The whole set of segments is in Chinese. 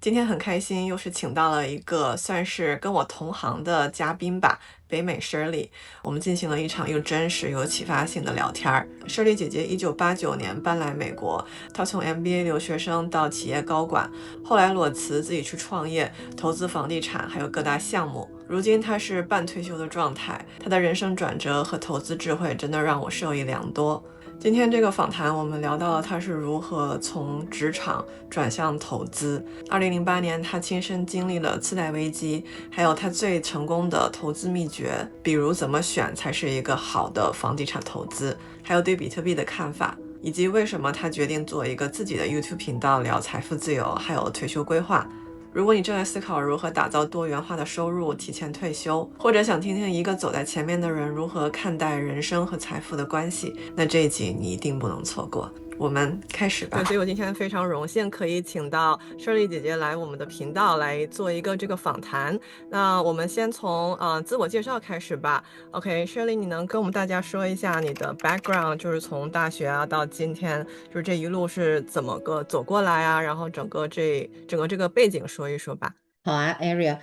今天很开心，又是请到了一个算是跟我同行的嘉宾吧，北美 Shirley。我们进行了一场又真实又有启发性的聊天儿。Shirley 姐姐1989年搬来美国，她从 MBA 留学生到企业高管，后来裸辞自己去创业，投资房地产，还有各大项目。如今她是半退休的状态，她的人生转折和投资智慧真的让我受益良多。今天这个访谈，我们聊到了他是如何从职场转向投资。2008年，他亲身经历了次贷危机，还有他最成功的投资秘诀，比如怎么选才是一个好的房地产投资，还有对比特币的看法，以及为什么他决定做一个自己的 YouTube 频道聊财富自由，还有退休规划。如果你正在思考如何打造多元化的收入，提前退休，或者想听听一个走在前面的人如何看待人生和财富的关系，那这一集你一定不能错过。我们开始吧。对，所以我今天非常荣幸可以请到 Shirley 姐姐来我们的频道来做一个这个访谈。那我们先从自我介绍开始吧。OK，Shirley，你能跟我们大家说一下你的 background，就是从大学啊到今天，就是这一路是怎么个走过来啊？然后整个这个背景说一说吧。好啊，Area，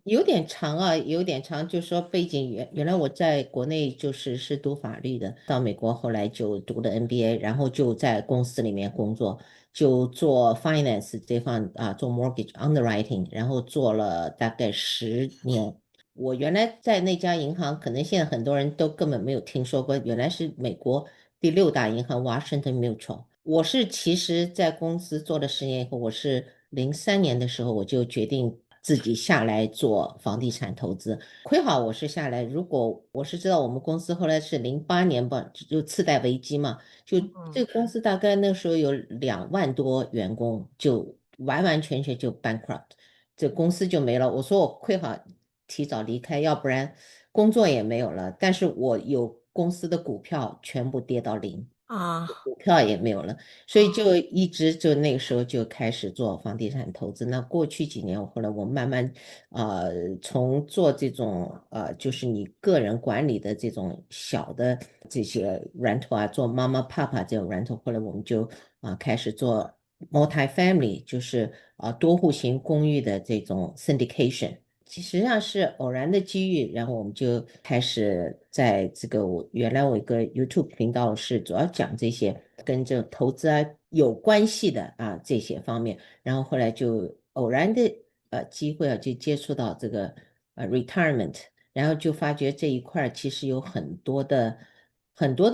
有点长啊，有点长。就说背景原来我在国内是读法律的，到美国后来就读的 MBA，然后就在公司里面工作，就做 finance 这方做 mortgage underwriting，然后做了大概10年。我原来在那家银行，可能现在很多人都根本没有听说过，原来是美国第6大银行 Washington Mutual。我是其实在公司做了10年以后，我是03年的时候我就决定自己下来做房地产投资。亏好我是下来，如果我是知道我们公司后来是08年吧，就次贷危机嘛，就这个公司大概那时候有2万多员工，就完完全全就 bankrupt，这公司就没了。我说我亏好提早离开，要不然工作也没有了，但是我有公司的股票全部跌到零。啊。股票也没有了，所以就一直就那个时候就开始做房地产投资。那过去几年，后来我慢慢从做这种就是你个人管理的这种小的这些 rental 做妈妈、爸爸这种 rental，后来我们就开始做 multi-family，就是多户型公寓的这种 syndication。其实上是偶然的机遇，然后我们就开始在这个原来我一个 YouTube 频道是主要讲这些跟这投资有关系的这些方面，然后后来就偶然的机会就接触到这个retirement，然后就发觉这一块其实有很多的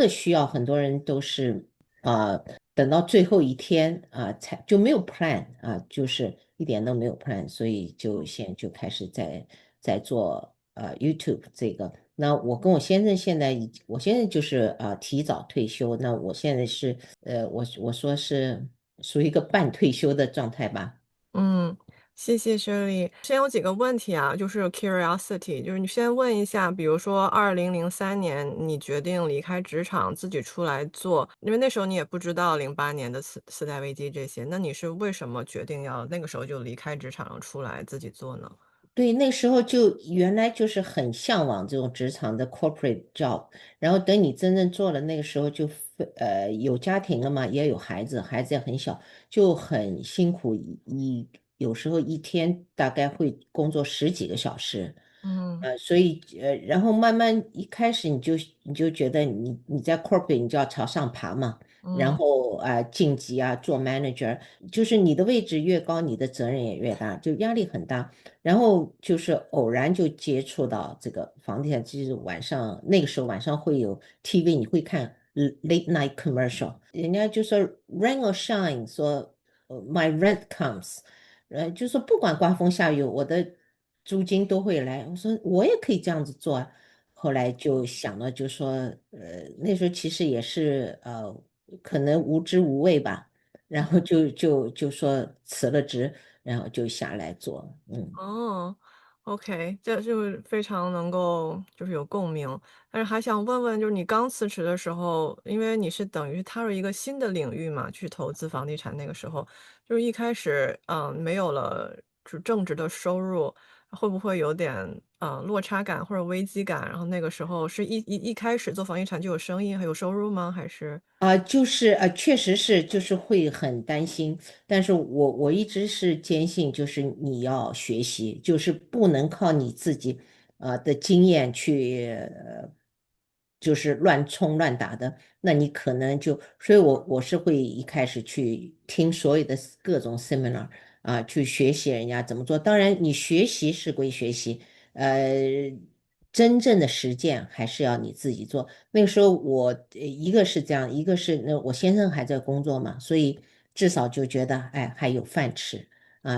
需要，很多人都是啊、等到最后一天才就没有 plan 就是一点都没有 plan，所以就现在就开始在做YouTube 这个。那我跟我先生现在我现在就是提早退休，那我现在是我说是属于一个半退休的状态吧。嗯，谢谢 Shirley。先有几个问题啊，就是 curiosity，就是你先问一下，比如说2003年你决定离开职场自己出来做，因为那时候你也不知道08年的次贷危机这些，那你是为什么决定要那个时候就离开职场出来自己做呢？对，那时候就原来就是很向往这种职场的 corporate job，然后等你真正做了，那个时候就有家庭了嘛，也有孩子，孩子也很小，就很辛苦，有时候一天大概会工作10几个小时。嗯所以然后慢慢一开始你就觉得你在 corporate 你就要朝上爬嘛，然嗯后晋级做 manager，就是你的位置越高，你的责任也越大，就压力很大。然后就是偶然就接触到这个房地产，就是晚上那个时候晚上会有 TV，你会看late night commercial，人家就说 rain or shine，说my rent comes，就说不管刮风下雨，我的租金都会来。我说我也可以这样子做啊。后来就想了，就说那时候其实也是可能无知无畏吧，然后就说辞了职。然后就下来做。哦，OK，这就是非常能够就是有共鸣。但是还想问问，就是你刚辞职的时候，因为你是等于踏入一个新的领域嘛，去投资房地产，那个时候就是一开始没有了就正职的收入，会不会有点落差感或者危机感？然后那个时候是一开始做房地产就有生意还有收入吗？还是就是确实是，就是会很担心，但是我一直是坚信，就是你要学习，就是不能靠你自己的经验去就是乱冲乱打的，那你可能就，所以我是会一开始去听所有的各种 seminar 去学习人家怎么做。当然，你学习是归学习，呃，真正的实践还是要你自己做。那个时候我一个是这样，一个是那我先生还在工作嘛，所以至少就觉得哎还有饭吃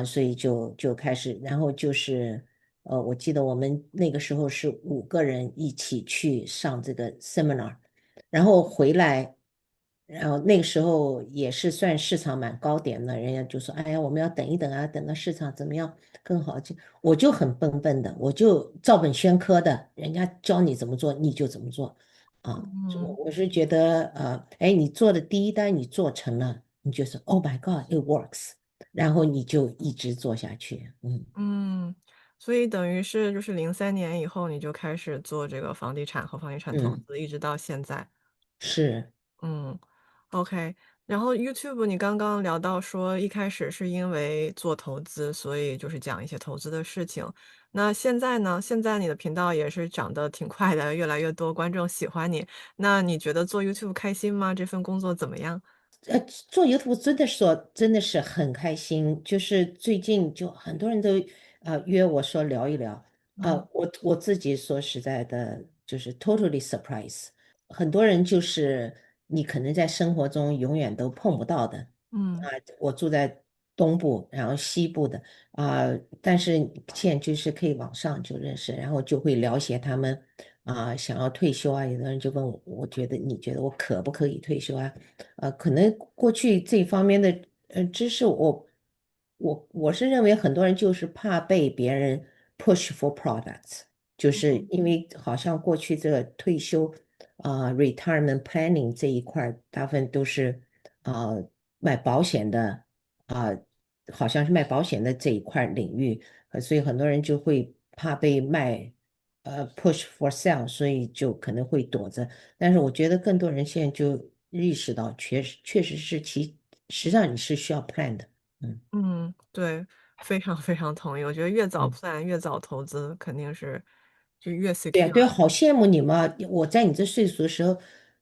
所以就开始，然后就是我记得我们那个时候是5个人一起去上这个 seminar，然后回来。然后那个时候也是算市场蛮高点的，人家就说：“哎呀，我们要等一等啊，等到市场怎么样更好。”我就很笨笨的，我就照本宣科的，人家教你怎么做你就怎么做嗯我是觉得哎，你做的第一单你做成了，你就是 Oh my God，it works，然后你就一直做下去。嗯，所以等于是就是03年以后你就开始做这个房地产和房地产投嗯，资，一直到现在。是。嗯，OK。然后 YouTube 你刚刚聊到说一开始是因为做投资，所以就是讲一些投资的事情。那现在呢？现在你的频道也是长得挺快的，越来越多观众喜欢你。那你觉得做 YouTube 开心吗？这份工作怎么样？做 YouTube 真的是很开心，就是最近就很多人都约我说聊一聊嗯我自己说实在的，就是 totally surprise，很多人就是你可能在生活中永远都碰不到的嗯我住在东部，然后西部的啊、但是现在就是可以网上就认识，然后就会了解他们想要退休有的人就问我，你觉得我可不可以退休啊？可能过去这方面的知识我是认为很多人就是怕被别人 push for products，就是因为好像过去这个退休retirement planning 这一块儿大部分都是啊、卖保险的啊、好像是卖保险的这一块儿领域，所以很多人就会怕被卖push for sale，所以就可能会躲着。但是我觉得更多人现在就意识到，确实是实际上你是需要 plan 的。嗯嗯，对，非常非常同意。我觉得越早 嗯，plan 越早投资肯定是就越 对呀 secure。对呀，好羡慕你嘛！我在你这岁数的时候，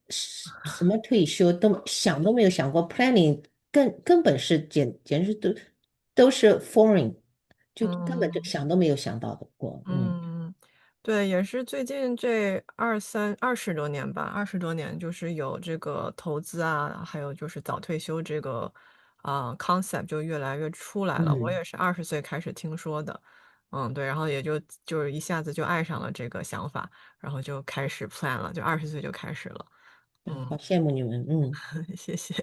什么退休都想都没有想过，planning 根本是简直都是 foreign，就根本就嗯。想都没有想到的过。嗯，对，也是最近这20多年吧20多年就是有这个投资啊，还有就是早退休这个concept 就越来越出来了。我嗯，也是20岁开始听说的，对，然后也就是一下子就爱上了这个想法，然后就开始 plan 了，就20岁就开始了。好嗯，羡慕你们。谢谢。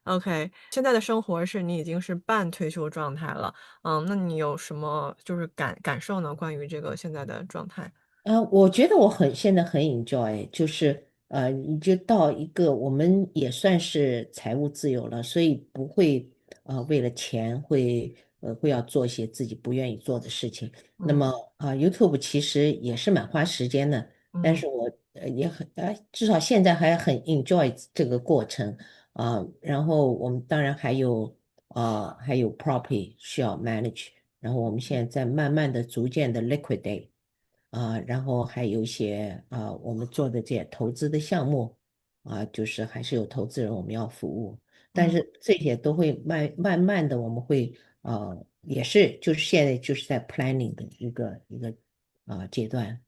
OK，现在的生活是你已经是半退休状态了，那你有什么就是感受呢？关于这个现在的状态？我觉得我现在很 enjoy，就是你就到一个我们也算是财务自由了，所以不会为了钱会要做一些自己不愿意做的事情。那嗯么YouTube 其实也是蛮花时间的，但嗯是我也至少现在还很 enjoy 这个过程然后我们当然还有 property 需要 manage，然后我们现在在慢慢的逐渐的 liquidate。然后还有一些我们做的这些投资的项目就是还是有投资人我们要服务，但嗯是这些都会慢慢的我们会也是就是现在就是在 planning 的一个阶段。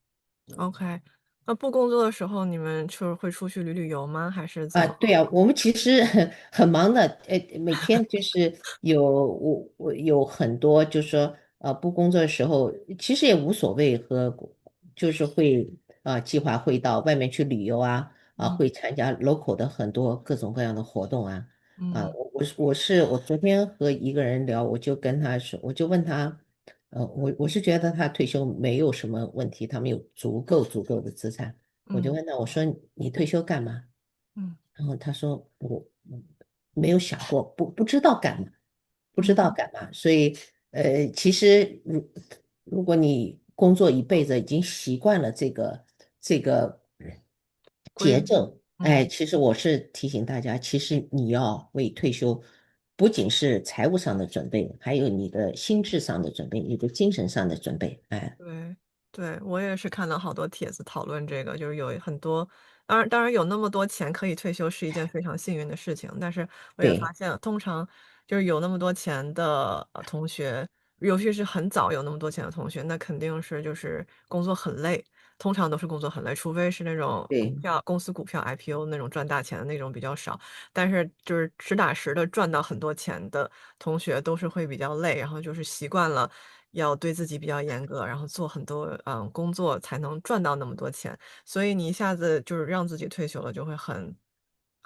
，OK。那不工作的时候，你们就是会出去旅游吗？还是怎么？对啊，我们其实很忙的，每天就是我有很多，就是说不工作的时候，其实也无所谓就是会计划会到外面去旅游嗯会参加 local 的很多各种各样的活动嗯我昨天和一个人聊，我就跟他说，我就问他，我是觉得他退休没有什么问题，他们有足够的资产，我就嗯问他，我说你退休干嘛？嗯然后他说我没有想过，不知道干嘛，不知道嗯干嘛，所以其实如果你工作一辈子已经习惯了这个规律。节奏，哎，嗯。其实我是提醒大家，其实你要为退休，不仅是财务上的准备，还有你的心智上的准备，你的精神上的准备，哎，对，对，我也是看到好多帖子讨论这个，就是有很多，当然有那么多钱可以退休是一件非常幸运的事情，但是我也发对现，通常就是有那么多钱的同学，尤其是很早有那么多钱的同学，那肯定是就是工作很累，通常都是工作很累，除非是那种股对票公司股票 IPO 那种赚大钱的那种比较少，但是就是实打实的赚到很多钱的同学都是会比较累，然后就是习惯了要对自己比较严格，然后做很多工作才能赚到那么多钱，所以你一下子就是让自己退休了，就会很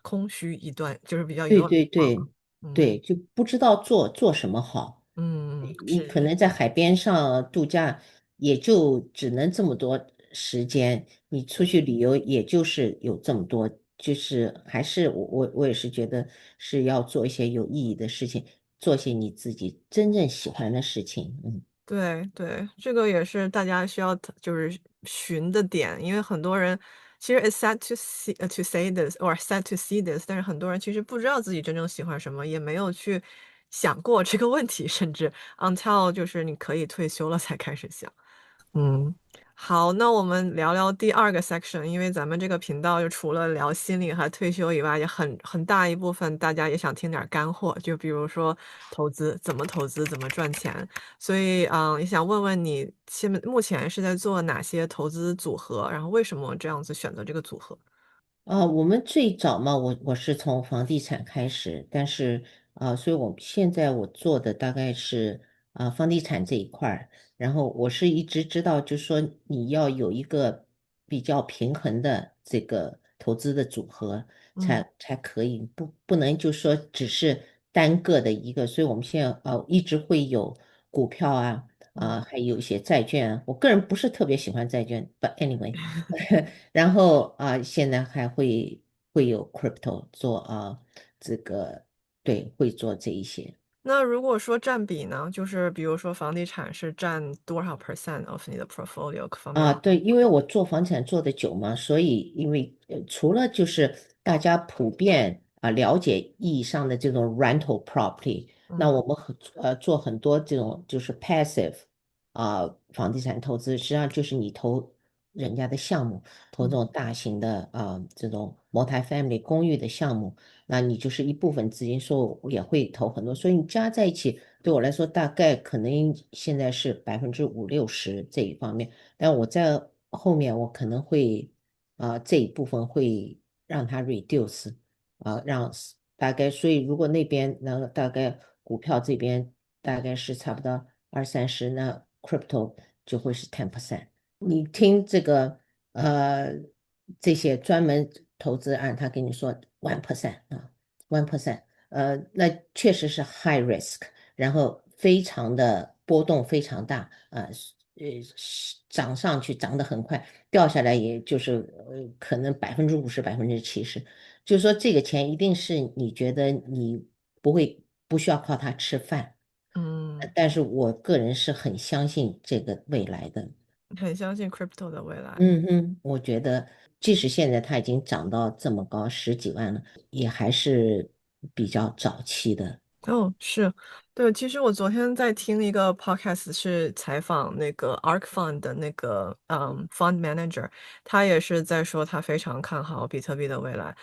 空虚一段，就是比较一对段话。对对嗯对，就不知道做什么好。你可是。能在海边上度假，也就只能这么多时间，你出去旅游也就是有这么多，就是还是我也是觉得是要做一些有意义的事情，做些你自己真正喜欢的事情。嗯，对对，这个也是大家需要就是寻的点，因为很多人其实 is sad to see to say this or sad to see this，但是很多人其实不知道自己真正喜欢什么，也没有去想过这个问题，甚至 until 就是你可以退休了才开始想。嗯，好，那我们聊聊第二个 section，因为咱们这个频道就除了聊心理和退休以外，也很大一部分大家也想听点儿干货，就比如说投资，怎么赚钱。所以，也想问问你，目前是在做哪些投资组合，然后为什么这样子选择这个组合？我们最早嘛，我是从房地产开始，但是所以我现在我做的大概是房地产这一块儿，然后我是一直知道，就是说你要有一个比较平衡的这个投资的组合嗯才可以，不能就说只是单个的一个，所以我们现在一直会有股票嗯。还有一些债券啊，我个人不是特别喜欢债券，but anyway。然后现在还会有 crypto 做这个，对，会做这一些。那如果说占比呢，就是比如说房地产是占多少 percent of 你的 portfolio，方便问？对，因为我做房产做的久嘛，所以因为除了就是大家普遍了解意义上的这种 rental property，那嗯我们做很多这种就是 passive 房地产投资，实际上就是你投人家的项目，投这嗯种大型的这种 multi-family 公寓的项目，那你就是一部分资金，说我也会投很多，所以你加在一起，对我来说大概可能现在是50%-60%这一方面。但我在后面我可能会这一部分会让它 reduce 让大概，所以如果那边大概股票这边大概是差不多20-30，那 crypto 就会是10%。你听这个这些专门投资案，他跟你说 1% 1%，那确实是 high risk，然后非常的波动非常大涨上去涨得很快，掉下来也就是可能50%、70%，就是说这个钱一定是你觉得你不需要靠它吃饭，嗯，但是我个人是很相信这个未来的。很相信 crypto 的未来。嗯哼，我觉得即使现在它已经涨到这么高，十几万了，也还是比较早期的。哦，是，对，其实我昨天在听一个 podcast，是采访那个 ARK Fund 的那个fund manager，他也是在说他非常看好比特币的未来。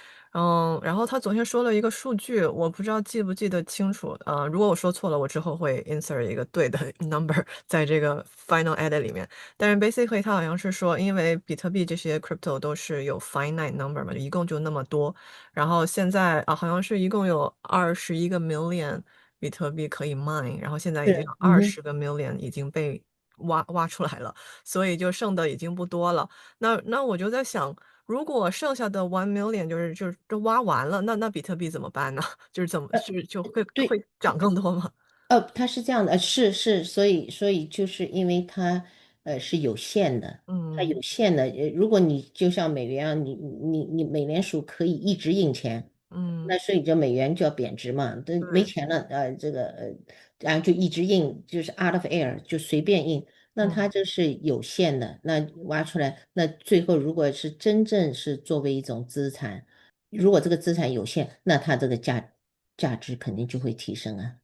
然后他昨天说了一个数据，我不知道记不记得清楚，如果我说错了，我之后会 insert 一个对的 number 在这个 final edit 里面。但是 basically 他好像是说，因为比特币这些 crypto 都是有 finite number 嘛，一共就那么多。然后现在好像是一共有21个 million 比特币可以 mine，然后现在已经有是，嗯哼。20个 million 已经被挖出来了，所以就剩的已经不多了。那我就在想，如果剩下的1 million就是都挖完了，那比特币怎么办呢？就是怎么就会对，涨更多吗？它是这样的，是，所以就是因为它是有限的，它嗯有限的，如果你就像美元啊，你美联储可以一直印钱，嗯，那所以这美元就要贬值嘛，没对，钱了，然后就一直印，就是 out of air 就随便印，那它嗯这是有限的，那挖出来，那最后如果是真正是作为一种资产，如果这个资产有限，那它这个价值肯定就会提升啊。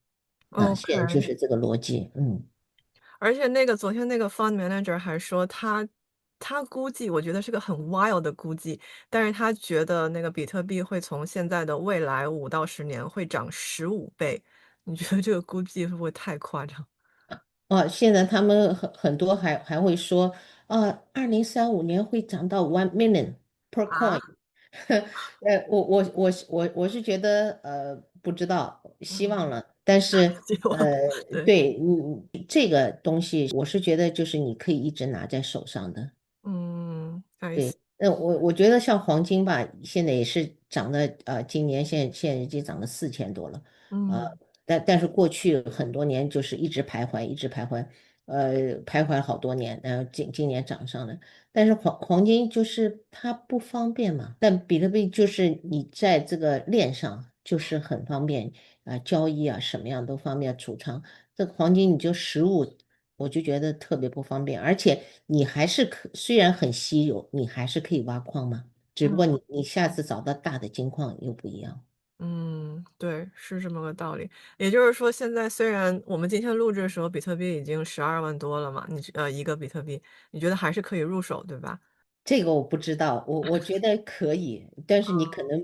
现在就，OK。是这个逻辑，而且那个昨天那个 fund manager 还说他估计，我觉得是个很 wild 的估计，但是他觉得那个比特币会从现在的未来5到10年会涨15倍，你觉得这个估计会不会太夸张？现在他们很多还会说，2035年会涨到1 million per 啊？coin。我是觉得不知道，希望嗯，了，但是希望对。对，这个东西我是觉得就是你可以一直拿在手上的。嗯，I see。对，那我觉得像黄金吧，现在也是涨的，今年现在已经涨了4000多了，呃，嗯但是过去很多年就是一直徘徊，一直徘徊，徘徊好多年，然后今年涨上了，但是黄金就是它不方便嘛，但比特币就是你在这个链上就是很方便交易啊，什么样都方便储藏，这个黄金你就实物。我就觉得特别不方便，而且你还是虽然很稀有，你还是可以挖矿嘛，只不过嗯你下次找到大的金矿又不一样。嗯，对，是这么个道理。也就是说，现在虽然我们今天录制的时候，比特币已经12万多了嘛，一个比特币，你觉得还是可以入手，对吧？这个我不知道，我觉得可以，但是你可能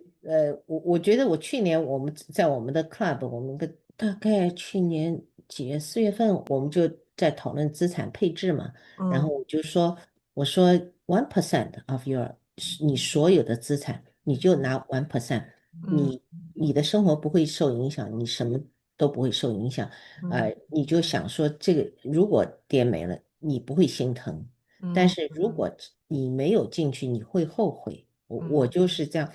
我觉得我去年我们在我们的 club，我们大概去年几月4月份，我们就在讨论资产配置嘛，然后嗯我说 1% of your 你所有的资产，你就拿1%，嗯你的生活不会受影响，你什么都不会受影响，嗯你就想说这个如果跌没了，你不会心疼。但嗯是如果你没有进去，你会后悔。我嗯就是这样，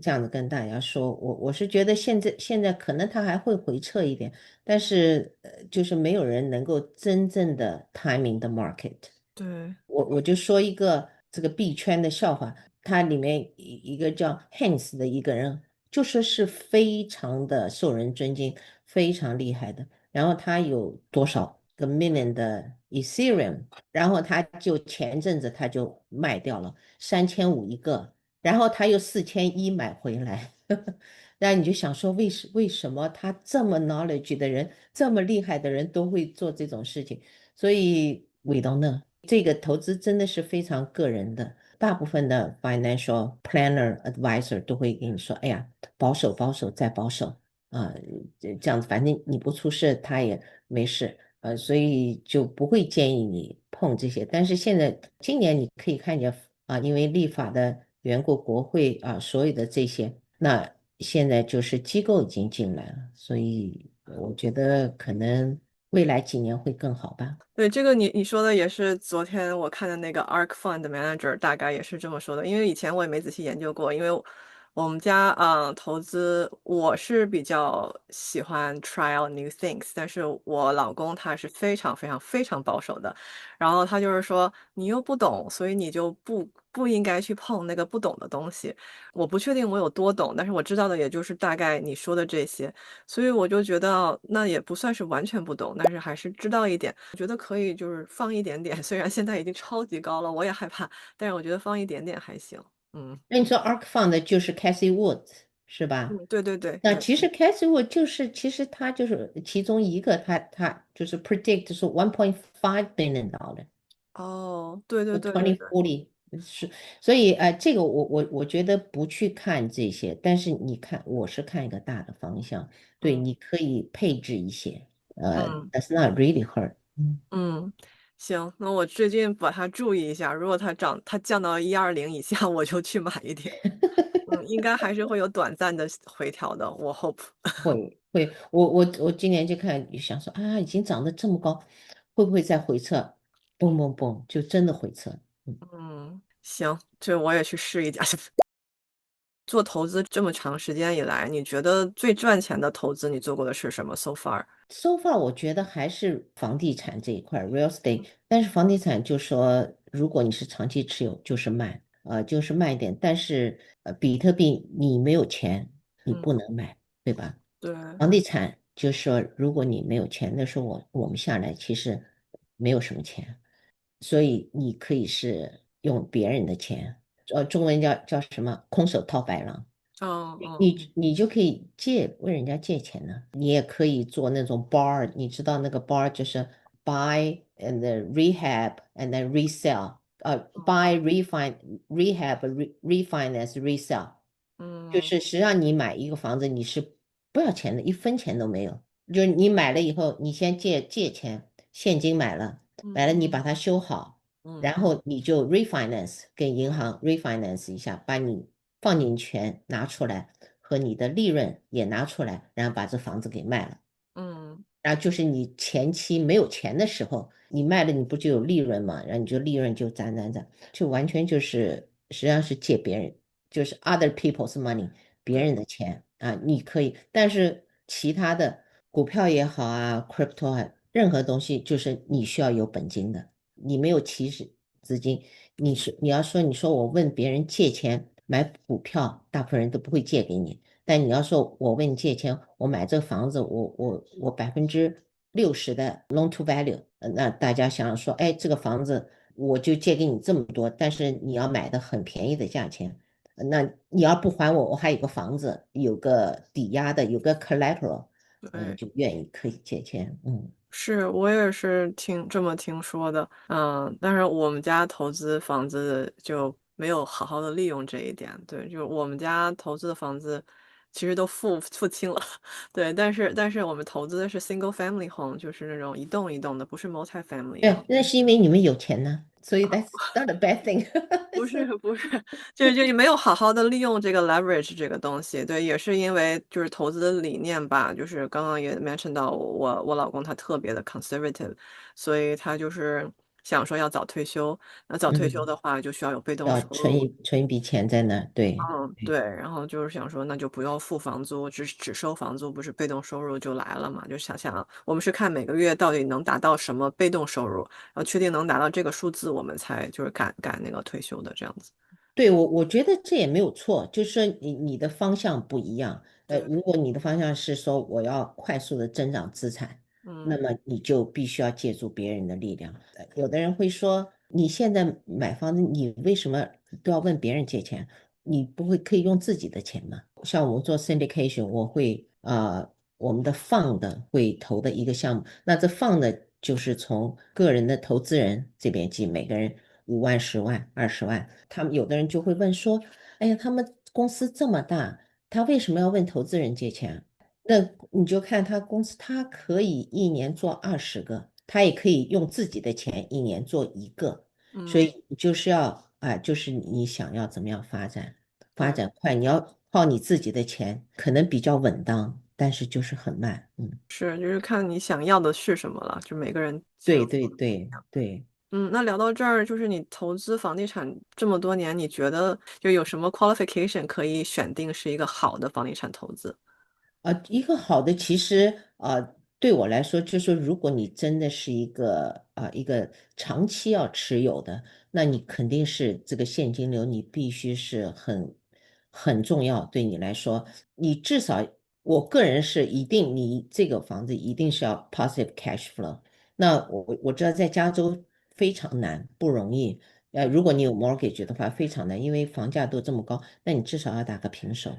这样子跟大家说，我是觉得现在可能它还会回撤一点，但是就是没有人能够真正的 timing the market。对。我就说一个这个币圈的笑话，它里面一个叫 Hans 的一个人，就说是非常的受人尊敬，非常厉害的。然后他有多少个 million 的 Ethereum，然后他就前阵子他就卖掉了3500一个，然后他又4100买回来。那你就想说，为什么他这么 knowledge 的人，这么厉害的人都会做这种事情？所以 we don't know。这个投资真的是非常个人的，大部分的 financial planner advisor 都会跟你说，哎呀，保守保守再保守啊，这样子，反正你不出事，他也没事，所以就不会建议你碰这些。但是今年你可以看见因为立法的缘故，国会所有的这些，那现在就是机构已经进来了，所以我觉得可能未来几年会更好吧。对，这个你说的也是昨天我看的那个 ARK Fund Manager 大概也是这么说的，因为以前我也没仔细研究过，因为我们家投资我是比较喜欢 try out new things，但是我老公他是非常非常非常保守的，然后他就是说你又不懂，所以你就不应该去碰那个不懂的东西。我不确定我有多懂，但是我知道的也就是大概你说的这些。所以我就觉得那也不算是完全不懂，但是还是知道一点。我觉得可以就是放一点点，虽然现在已经超级高了，我也害怕，但是我觉得放一点点还行。嗯那你说 ARK Fund 就是 Cassie Wood 是吧？嗯，对对对对。那其实 Cassie Wood 其实他就是其中一个，他就是 predict 是1.5 billion dollar 哦，对对对对对。2040是，所以这个我觉得不去看这些，但是你看我是看一个大的方向，对，嗯你可以配置一些，嗯that's not really hard。嗯，行，那我最近把它注意一下，如果它降到120以下，我就去买一点。应该还是会有短暂的回调的，我 hope。会，我今年就看想说已经涨得这么高，会不会再回撤？嘣嘣嘣，就真的回撤。嗯，行，这我也去试一点。做投资这么长时间以来，你觉得最赚钱的投资你做过的是什么？So far？So far，我觉得还是房地产这一块real estate。但是房地产就说，如果你是长期持有，就是卖，就是卖点。但是比特币你没有钱，你嗯，不能买，对吧？对。房地产就是说，如果你没有钱，那时候我们下来其实没有什么钱，所以你可以是用别人的钱，中文叫什么？空手套白狼。嗯嗯你就可以问人家借钱呢，你也可以做那种 bar，你知道那个 bar 就是 buy and then rehab and then resell，buy rehab refinance resell，就嗯是实际上你买一个房子你是不要钱的，一分钱都没有，就是你买了以后，你先借钱，现金买了嗯你把它修好。嗯然后你就 refinance 跟银行 refinance 一下，把你放进权拿出来，和你的利润也拿出来，然后把这房子给卖了。嗯然后就是你前期没有钱的时候，你卖了你不就有利润嘛？然后你就利润就攒，就完全就是实际上是借别人，就是 other people's money，别对人的钱啊，你可以，但是其他的股票也好啊，crypto 啊，任何东西就是你需要有本金的，你没有起始资金，你说我问别人借钱买股票，大部分人都不会借给你。但你要说我问你借钱，我买这个房子，我60%的 loan to value，那大家想说，哎，这个房子我就借给你这么多，但是你要买的很便宜的价钱，那你要不还我，我还有个房子，有个抵押的，有个 collateral，对。就愿意可以借钱，是我也是这么听说的，但是我们家投资房子就没有好好的利用这一点，对，就我们家投资的房子其实都付清了，对，但是我们投资的是 single family home，就是那种一栋一栋的，不是 multi family 的。对，那是因为你们有钱呢，所以 that's not a bad thing。不是不是，就没有好好的利用这个 leverage 这个东西，对，也是因为就是投资的理念吧，就是刚刚也 mention 到我老公他特别的 conservative，所以他就是想说要早退休，那早退休嗯，的话就需要有被动要收入，存一笔钱在那儿，对。嗯，对，然后就是想说，那就不要付房租，只收房租，不是被动收入就来了嘛？就想我们是看每个月到底能达到什么被动收入，然后确定能达到这个数字，我们才就是赶那个退休的这样子。对，我觉得这也没有错，就是说你的方向不一样。对，如果你的方向是说我要快速的增长资产，那嗯么你就必须要借助别人的力量。有的人会说，你现在买房子，你为什么都要问别人借钱？你不会可以用自己的钱吗？像我们做 syndication，我们的 fund 会投的一个项目，那这 fund 就是从个人的投资人这边进，每个人5万、10万、20万，他们有的人就会问说，哎呀，他们公司这么大，他为什么要问投资人借钱？那你就看他公司，他可以一年做20个，他也可以用自己的钱一年做一个，所嗯，以你就是就是你想要怎么样发展，发对，展快，你要靠你自己的钱，可能比较稳当，但是就是很慢，是，就是看你想要的是什么了，就每个人想要对对的不一对样。对。那聊到这儿，就是你投资房地产这么多年，你觉得就有什么 qualification 可以选定是一个好的房地产投资？一个好的，其实对我来说，就是说，如果你真的是一个长期要持有的，那你肯定是这个现金流，你必须是很重要，对你来说，你至少，我个人是一定，你这个房子一定是要 positive cash flow。那我知道在加州非常难，不容易。如果你有 mortgage 的话，非常难，因为房价都这么高，那你至少要打个平手。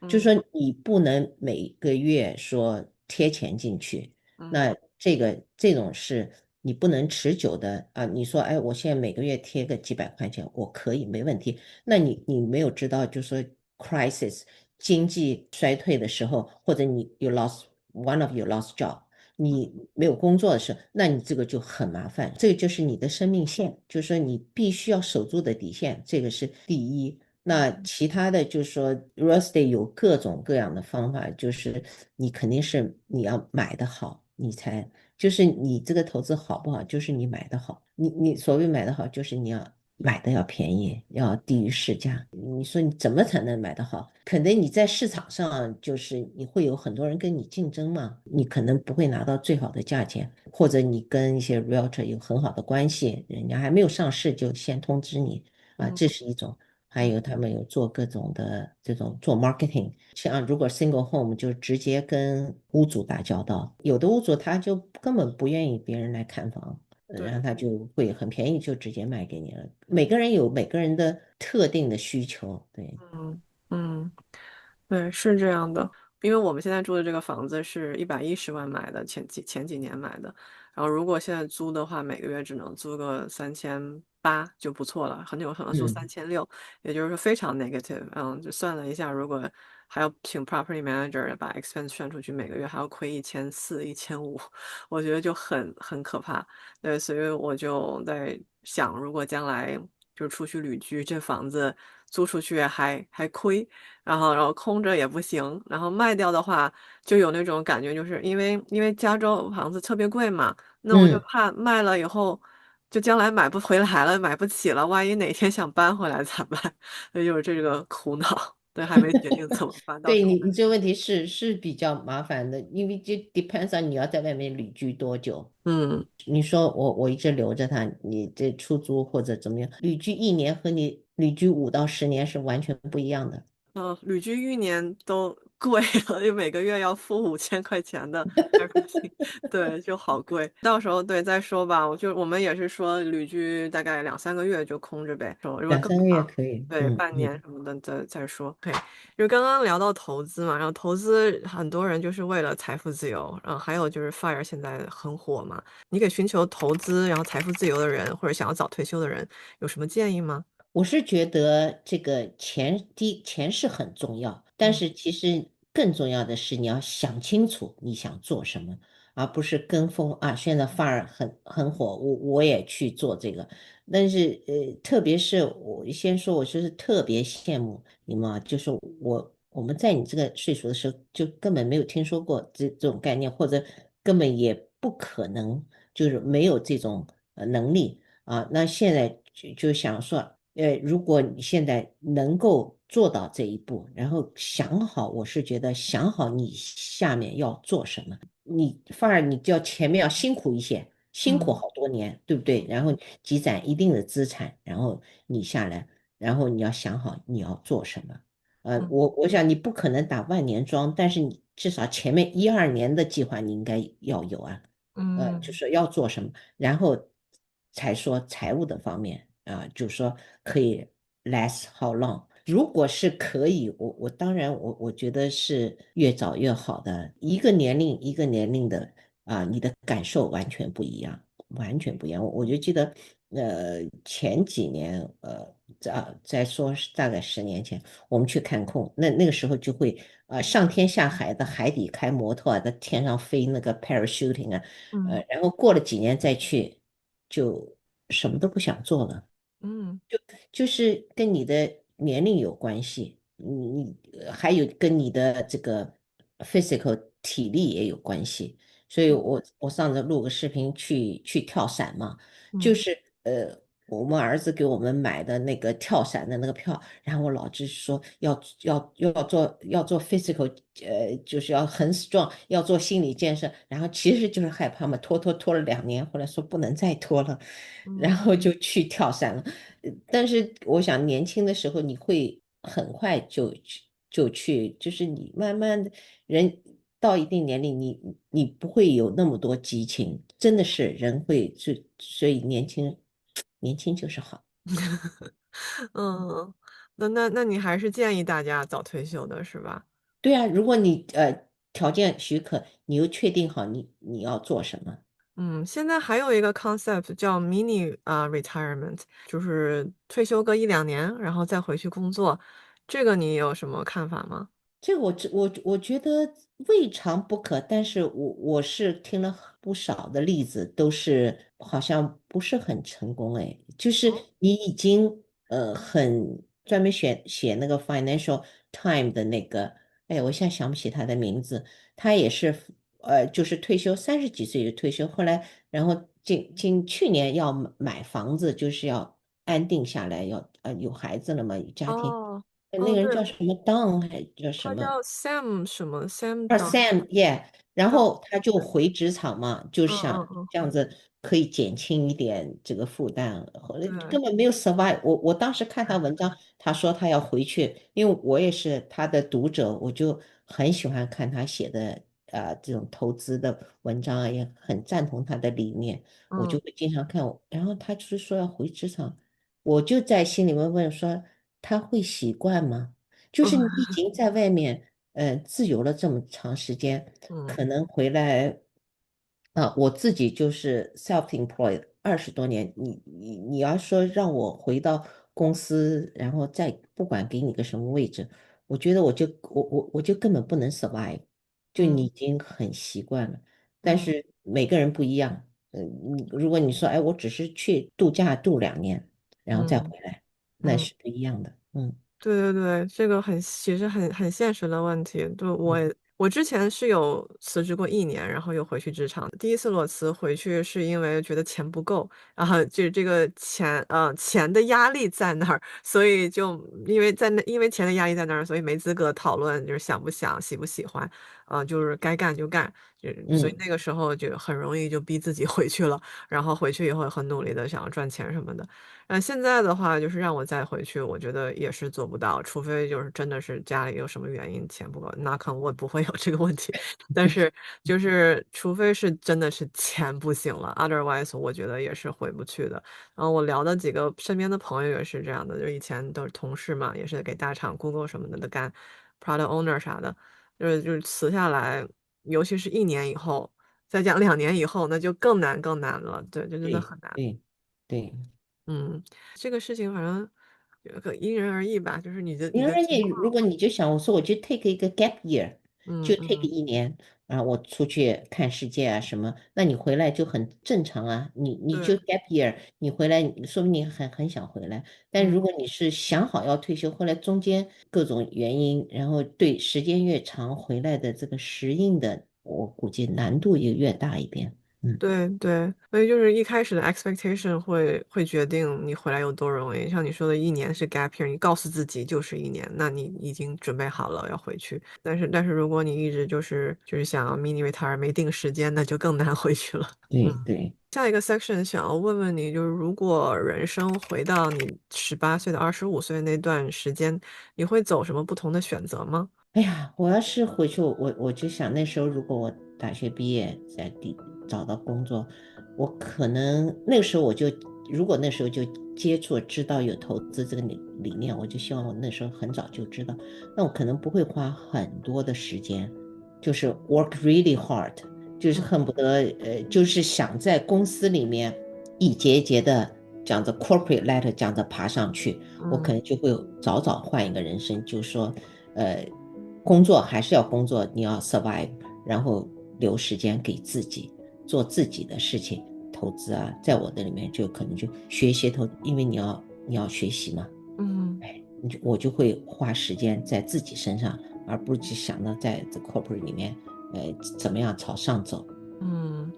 就是嗯说你不能每个月说贴钱进去，嗯那这种是你不能持久的啊。你说，哎，我现在每个月贴个几百块钱，我可以没问题。那你没有知道，就是说 crisis 经济衰退的时候，或者你 one of you lost job，你没有工作的时候，那你这个就很麻烦。这个就是你的生命线，就是说你必须要守住的底线，这个是第一。那嗯其他的就是说，real estate 有各种各样的方法，就是你肯定是你要买的好，就是你这个投资好不好，就是你买的好。你所谓买的好，就是你要买的要便宜，要低于市价。你说你怎么才能买得好？可能你在市场上就是你会有很多人跟你竞争嘛，你可能不会拿到最好的价钱，或者你跟一些 realtor 有很好的关系，人家还没有上市就先通知你啊，嗯这是一种。还嗯有他们有做各种的这种做 marketing，像如果 single home 就直接跟屋主打交道，有的屋主他就根本不愿意别人来看房，对。然后他就会很便宜就直接卖给你了。每个人有每个人的特定的需求，对，嗯嗯，对，是这样的。因为我们现在住的这个房子是110万买的，前几年买的。然后如果现在租的话，每个月只能租个3800就不错了，很有可能租嗯3600，也就是说非常 negative。就算了一下，如果还要请 property manager 把 expense 算出去，每个月还要亏1400、1500，我觉得就很可怕。对，所以我就在想，如果将来就出去旅居，这房子租出去还亏，然后空着也不行，然后卖掉的话，就有那种感觉，就是因为加州房子特别贵嘛，那我就嗯。怕卖了以后，就将来买不回来了，买不起了，万一哪天想搬回来咋办？所以就是这个苦恼，对，还没决定怎么办，到时候。对你，你这个问题是比较麻烦的，因为就 depends on 你要在外面旅居多久。嗯。你说我一直留着它，你这出租或者怎么样，旅居1年和你旅居5到10年是完全不一样的。旅居1年都贵了，就每个月要付5000块钱的 everything，对，就好贵。到时候对再说吧，我们也是说旅居大概2、3个月就空着呗，说如果更两三个月长，可以，对，半嗯嗯。年什么的再说。对，就刚刚聊到投资嘛，然后投资很多人就是为了财富自由，然后还有就是 FIRE 现在很火嘛，你给寻求投资然后财富自由的人或者想要早退休的人有什么建议吗？我是觉得这个钱，第一钱是很重要，但嗯是其实更重要的是你要想清楚你想做什么，而不是跟风啊。现在范儿很火，我也去做这个。但是特别是我先说，我就是特别羡慕你们啊，就是我们在你这个岁数的时候，就根本没有听说过这种概念，或者根本也不可能，就是没有这种能力。啊，那现在就想说，如果你现在能够做到这一步，然后想好，我是觉得想好你下面要做什么，你反而你就要前面要辛苦一些，辛苦嗯好多年，对不对？然后积攒一定的资产，然后你下来，然后你要想好你要做什么。嗯我想你不可能打万年桩，但是你至少前面1、2年的计划你应该要有啊。就嗯是要做什么，然后才说财务的方面啊，就说可以 last how long。如果是可以，我当然我觉得是越早越好的。一个年龄一个年龄的你的感受完全不一样，完全不一样。我就记得前几年再说是大概10年前，我们去看空，那个时候就会上天下海的海底开摩托啊，在天上飞那个 parachuting 啊。嗯然后过了几年再去，就什么都不想做了。嗯就是跟你的年龄有关系，还有跟你的这个 physical 体力也有关系。所以我上次录个视频去跳伞嘛，就嗯是我们儿子给我们买的那个跳伞的那个票，然后我老师说要做 physical，就是要很 strong，要做心理建设，然后其实就是害怕嘛，拖了2年，后来说不能再拖了，然嗯后就去跳伞了。但是我想年轻的时候你会很快就去，就是你慢慢的人到一定年龄，你不会有那么多激情，真的是人会所以年轻就是好。嗯，那你还是建议大家早退休的是吧？对啊，如果你条件许可，你又确定好你要做什么。嗯，现在还有一个 concept 叫 mini retirement，就是退休个1、2年，然后再回去工作，这个你有什么看法吗？这个我觉得未尝不可，但是我是听了不少的例子，都是好像不是很成功哎，就是哦你已经很专门写那个 Financial Time 的那个，哎呀，我现在想不起他的名字，他也是就是退休30几岁就退休，后来然后去年要买房子，就是要安定下来，要有孩子了嘛，有家庭。哦，那个人对，叫什么 Don 还叫什么？他叫 Sam 什么 Sam 二 Don Sam，yeah，然 Don，后他就回职场嘛，就嗯想嗯嗯，这样子可以减轻一点这个负担，后来对，根本没有 survive。我当时看他文章，他说他要回去，因为我也是他的读者，我就很喜欢看他写的这种投资的文章啊，也很赞同他的理念，我嗯就会经常看。然后他就是说要回职场，我就在心里面问说，他会习惯吗？就是你已经在外面自由了这么长时间，嗯可能回来我自己就是 self-employed 20多年，你要说让我回到公司，然后再不管给你个什么位置，我觉得我就根本不能 survive，就你嗯已经很习惯了，但嗯是每个人不一样，如果你说哎我只是去度假度2年，然后再嗯回来，那嗯。是不一样的，对对对，这个其实很现实的问题。对，嗯我之前是有辞职过1年，然后又回去职场。第一次裸辞回去是因为觉得钱不够，然后就这个钱的压力在那儿，所以就因为钱的压力在那儿，所以没资格讨论就是想不想喜不喜欢，就是该干就干，所以嗯，那个时候就很容易就逼自己回去了，然后回去以后很努力的想要赚钱什么的。现在的话就是让我再回去，我觉得也是做不到，除非就是真的是家里有什么原因钱不够，knock on wood 不会有这个问题。但是就是除非是真的是钱不行了，otherwise 我觉得也是回不去的。然后我聊的几个身边的朋友也是这样的，就以前都是同事嘛，也是给大厂 Google 什么的干 product owner 啥的，就是辞下来，尤其是1年以后，再讲2年以后，那就更难了，对，就真的很难。对对对。嗯，这个事情反正因人而异吧，就是你因的情况，为如果你就想，我说我就 take 一个 gap year，就 take 嗯嗯，1年，然后我出去看世界啊什么，那你回来就很正常啊。你就 对，gap year，你回来，说明你很想回来。但如嗯果你是想好要退休，后来中间各种原因，然后对时间越长，回来的这个适应的，我估计难度也越大一点。嗯，对对，所以就是一开始的 expectation 会决定你回来有多容易。像你说的1年是 gap year，你告诉自己就是1年，那你已经准备好了要回去。但是如果你一直就是想要 mini retire 没定时间，那就更难回去了。嗯。对对。下一个 section 想要问问你，就是如果人生回到你18岁到25岁那段时间，你会走什么不同的选择吗？哎呀，我要是回去，我就想那时候如果我大学毕业找到工作，我可能那个时候如果那时候就接触知道有投资这个理念，我就希望我那时候很早就知道，那我可能不会花很多的时间，就是 work really hard，就是嗯恨不得就是想在公司里面一节一节的这样子 corporate ladder 这样子爬上去，我可嗯能就会早早换一个人生，就是说。呃，工作还是要工作，你要 survive，然后留时间给自己做自己的事情，投资啊，在我的里面就可能就学一些因为你要学习嘛，嗯哎，我就会花时间在自己身上，而不是去想到在这 corporate 里面，怎么样朝上走。嗯，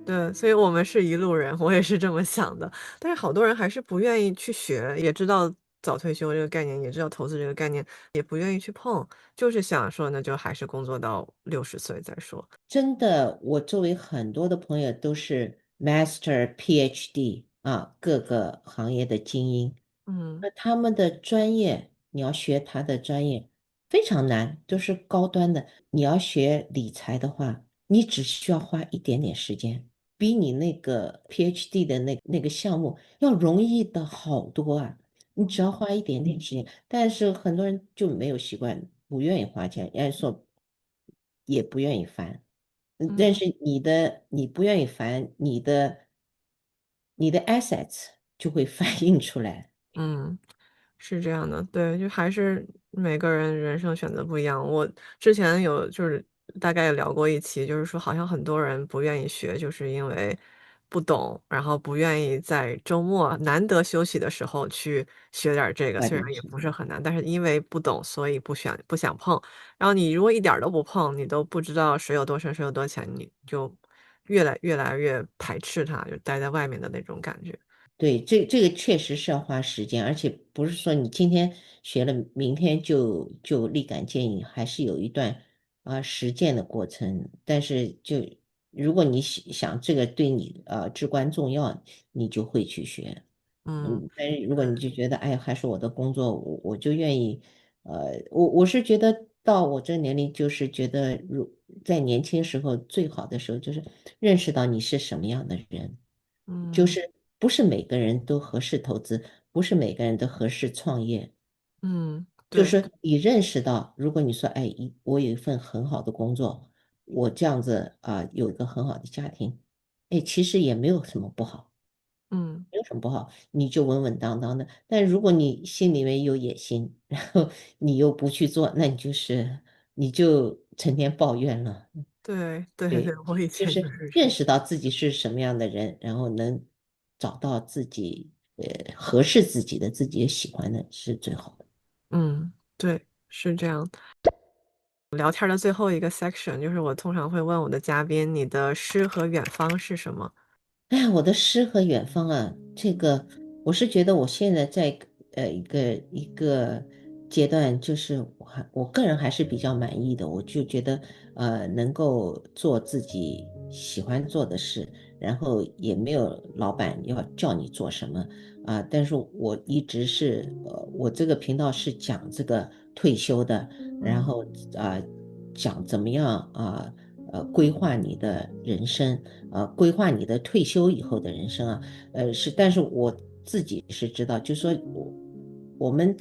对，所以我们是一路人，我也是这么想的。但是好多人还是不愿意去学，也知道早退休这个概念，也知道投资这个概念，也不愿意去碰，就是想说那就还是工作到60岁再说。真的，我周围很多的朋友都是 Master、PhD 啊，各个行业的精英。嗯那他们的专业，你要学他的专业非常难，都是高端的。你要学理财的话，你只需要花一点点时间，比你那个 PhD 的那个项目要容易的好多啊。你只要花一点点时间，但是很多人就没有习惯，不愿意花钱，要说也不愿意烦。但嗯是你不愿意烦，你的 assets 就会反映出来。嗯。是这样的，对，就还是每个人人生选择不一样。我之前有就是大概也聊过一期，就是说好像很多人不愿意学，就是因为不懂，然后不愿意在周末难得休息的时候去学点儿这个，虽然也快点去。不是很难，但是因为不懂，所以不想碰。然后你如果一点儿都不碰，你都不知道水有多深，水有多浅，你就越来越排斥它，就待在外面的那种感觉。对，这个确实是要花时间，而且不是说你今天学了，明天就立竿见影，还是有一段实践的过程。但是如果你想这个对你至关重要，你就会去学。嗯，但是如果你就觉得哎，还是我的工作，我就愿意，我是觉得到我这个年龄，就是觉得在年轻时候最好的时候，就是认识到你是什么样的人，就嗯是不是每个人都合适投资，不是每个人都合适创业。嗯，对，就是说你认识到，如果你说，哎，我有一份很好的工作，我这样子有一个很好的家庭，哎，其实也没有什么不好。嗯没有什么不好，你就稳稳当当的。但如果你心里面有野心，然后你又不去做，那你就成天抱怨了。对对对，对，我以前就就是是这样。认识到自己是什么样的人，然后能找到自己合适自己也喜欢的是最好的。嗯，对，是这样。聊天的最后一个 section 就是我通常会问我的嘉宾，你的诗和远方是什么？哎呀，我的诗和远方啊，这个我是觉得我现在在一个阶段，就是我个人还是比较满意的。我就觉得能够做自己喜欢做的事，然后也没有老板要叫你做什么但是我一直是我这个频道是讲这个退休的，然嗯后讲怎么样规划你的人生。规划你的退休以后的人生但是我自己是知道，就是说我们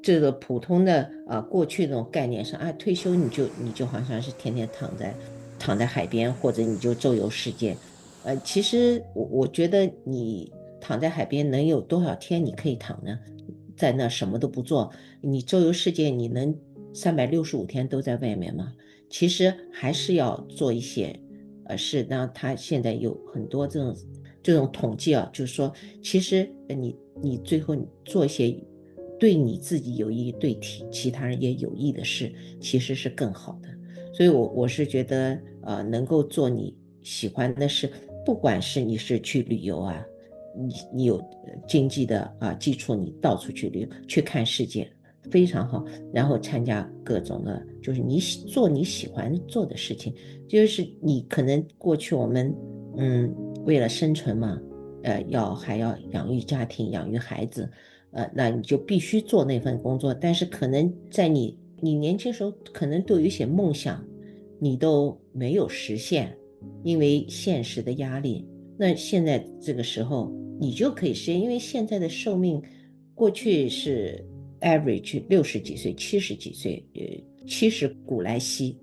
这个普通的过去那种概念上退休你就好像是天天躺在海边，或者你就周游世界，其实我觉得你躺在海边能有多少天你可以躺呢？在那什么都不做，你周游世界，你能365天都在外面吗？其实还是要做一些事。那他现在有很多这种统计就是说，其实你最后你做一些对你自己有益、对其他人也有益的事，其实是更好的。所以我是觉得能够做你喜欢的事，不管是你是去旅游你有经济的基础，你到处去旅游去看世界，非常好。然后参加各种的，就是做你喜欢做的事情。就是你可能过去我们嗯为了生存嘛，还要养育家庭、养育孩子，那你就必须做那份工作。但是可能在你年轻时候，可能都有一些梦想，你都没有实现，因为现实的压力。那现在这个时候，你就可以实现，因为现在的寿命，过去是 average 60几岁、70几岁，70古来稀，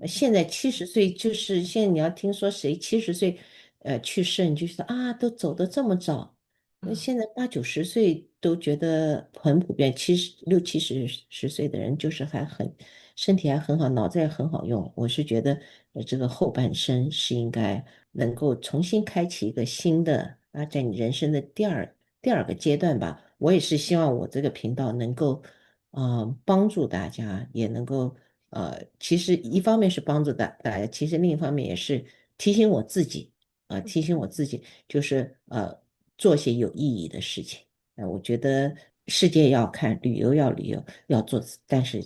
现在70岁就是现在你要听说谁70岁，去世，你就说都走得这么早，那嗯现在80、90岁都觉得很普遍，60、70岁的人就是身体还很好，脑子也很好用。我是觉得，这个后半生是应该能够重新开启一个新的在你人生的第二个阶段吧。我也是希望我这个频道能够，帮助大家，也能够其实一方面是帮助大家，其实另一方面也是提醒我自己。提醒我自己，就是做些有意义的事情。我觉得世界要看，旅游要旅游，要做，但是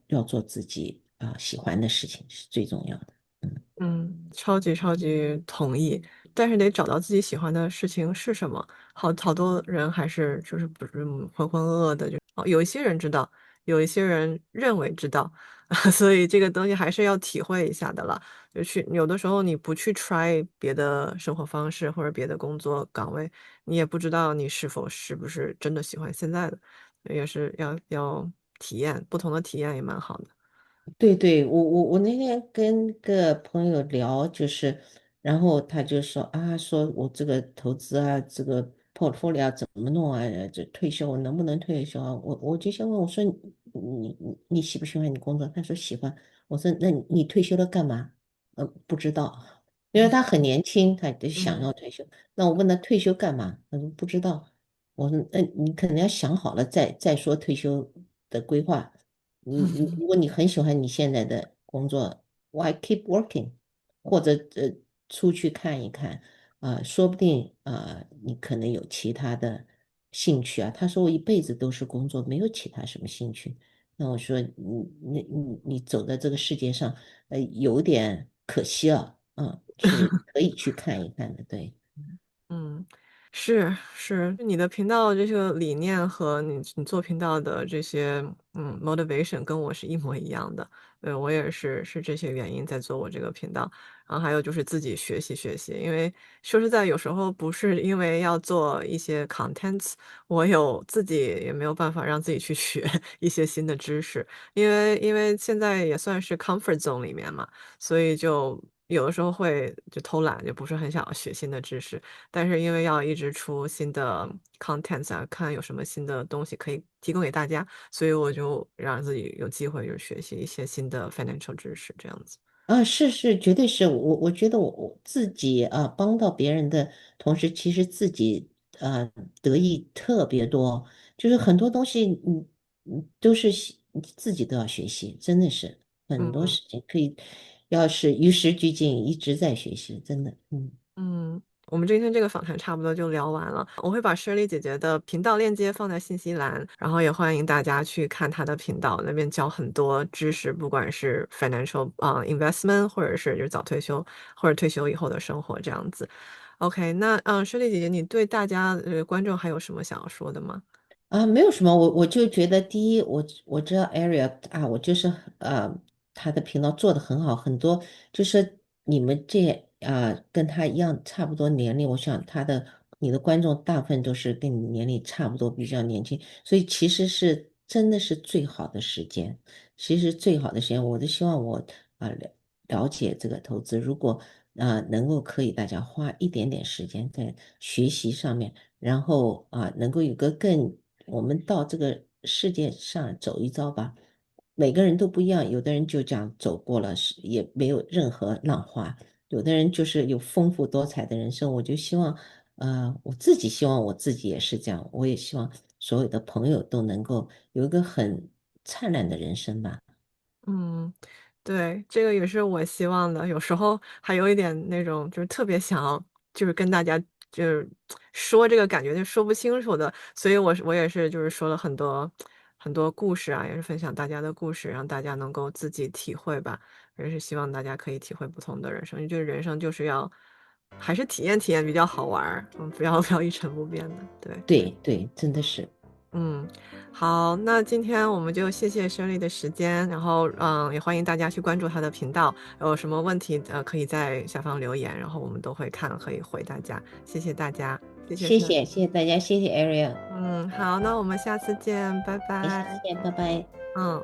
要做自己喜欢的事情是最重要的。嗯。嗯，超级超级同意，但是得找到自己喜欢的事情是什么。好多人还是就是不是浑浑噩噩的，有一些人知道，有一些人认为知道，所以这个东西还是要体会一下的了。有的时候你不去 try 别的生活方式或者别的工作岗位，你也不知道你是不是真的喜欢现在的，也是要体验，不同的体验也蛮好的。对对，我那天跟个朋友聊，然后他就说我这个投资这个 portfolio 怎么弄这退休我能不能退休我就先问我说你喜不喜欢你工作？他说喜欢。我说那你退休了干嘛？不知道，因为他很年轻，他就想嗯要退休。那我问他退休干嘛？他说不知道。我说那你可能要想好了再说退休的规划。如果你很喜欢你现在的工作，why keep working？或者出去看一看说不定你可能有其他的兴趣他说我一辈子都是工作，没有其他什么兴趣。那我说你走在这个世界上，有点可惜是可以去看一看的，对。嗯。是，你的频道这个理念和你做频道的这些motivation 跟我是一模一样的。对，我也是这些原因在做我这个频道。然后还有就是自己学习学习，因为说实在，有时候不是因为要做一些 contents，我自己也没有办法让自己去学一些新的知识，因为现在也算是 comfort zone 里面嘛，所以就有的时候会就偷懒，就不是很想要学新的知识。但是因为要一直出新的 contents 啊，看有什么新的东西可以提供给大家，所以我就让自己有机会就学习一些新的 financial 知识，这样子。是，绝对是我觉得我自己帮到别人的同时，其实自己得益特别多，就是很多东西都是自己都要学习，真的是很多嗯。事情可以，要是与时俱进，一直在学习，真的，嗯，我们今天这个访谈差不多就聊完了。我会把 Shirley 姐姐的频道链接放在信息栏，然后也欢迎大家去看她的频道，那边教很多知识，不管是 financial investment，或者是就是早退休或者退休以后的生活这样子。OK，那Shirley 姐姐，你对大家观众还有什么想要说的吗？没有什么，我就觉得第一，我知道 Area 我就是他的频道做的很好，很多就是你们跟他一样差不多年龄，我想你的观众大部分都是跟你年龄差不多，比较年轻，所以其实真的是最好的时间，其实最好的时间，我就希望我了解这个投资，如果能够可以大家花一点点时间在学习上面。然后能够有个我们到这个世界上走一遭吧。每个人都不一样，有的人就这样走过了，也没有任何浪花；有的人就是有丰富多彩的人生。我就希望，我自己希望我自己也是这样，我也希望所有的朋友都能够有一个很灿烂的人生吧。嗯，对，这个也是我希望的。有时候还有一点那种，就是特别想要，就是跟大家就是说这个感觉就说不清楚的，所以我也是就是说了很多故事啊，也是分享大家的故事，让大家能够自己体会吧。也是希望大家可以体会不同的人生，就是人生就是要还是体验体验比较好玩儿，不要一成不变的，对。对对，真的是。嗯，好，那今天我们就谢谢 Shirley 的时间，然后也欢迎大家去关注她的频道，有什么问题可以在下方留言，然后我们都会看，可以回大家。谢谢大家，谢谢 Shirley。谢谢大家，谢谢 Ariel，嗯，好，那我们下次见，拜谢拜。谢，拜拜。嗯。